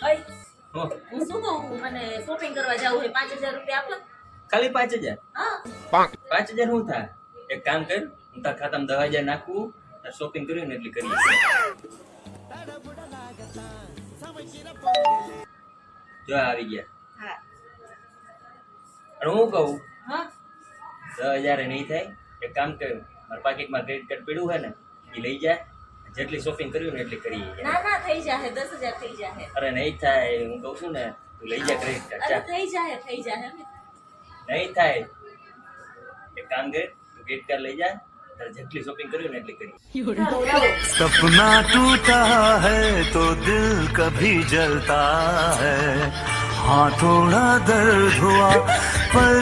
અય હો, હું શું કહું મને શોપિંગ કરવા જવું હોય 5000 રૂપિયા આપો. ખાલી 5000? હા 5000 શું થાય? એક કામ કર, હું તારા ખાતામાં 10000 નાખું, તાર શોપિંગ કર્યું ને એટલી કરીએ. જો આવી ગયા. હા અને હું કહું, હા 10000 એ નહીં થાય. એક કામ કર, મારા પાકીટમાં ક્રેડિટ કાર્ડ પડ્યું હોય ને એ લઈ જાય, જેટલી શોપિંગ કર્યું ને એટલી કરીએ. ના ના થઈ જાહે 10000 થઈ જાહે. અરે નહીં થાય, હું કહું છું ને, તું લઈ જા ક્રેડિટ કાર્ડ. અરે જા. થઈ જાહે નહીં થાય. એક કામ કર, તું ક્રેડિટ કાર્ડ લઈ જા, તારે જેટલી શોપિંગ કર્યું ને એટલી કરીએ. લાવો, લાવો. सपना टूटा है तो दिल कभी जलता है हाँ थोड़ा दर्द हुआ पर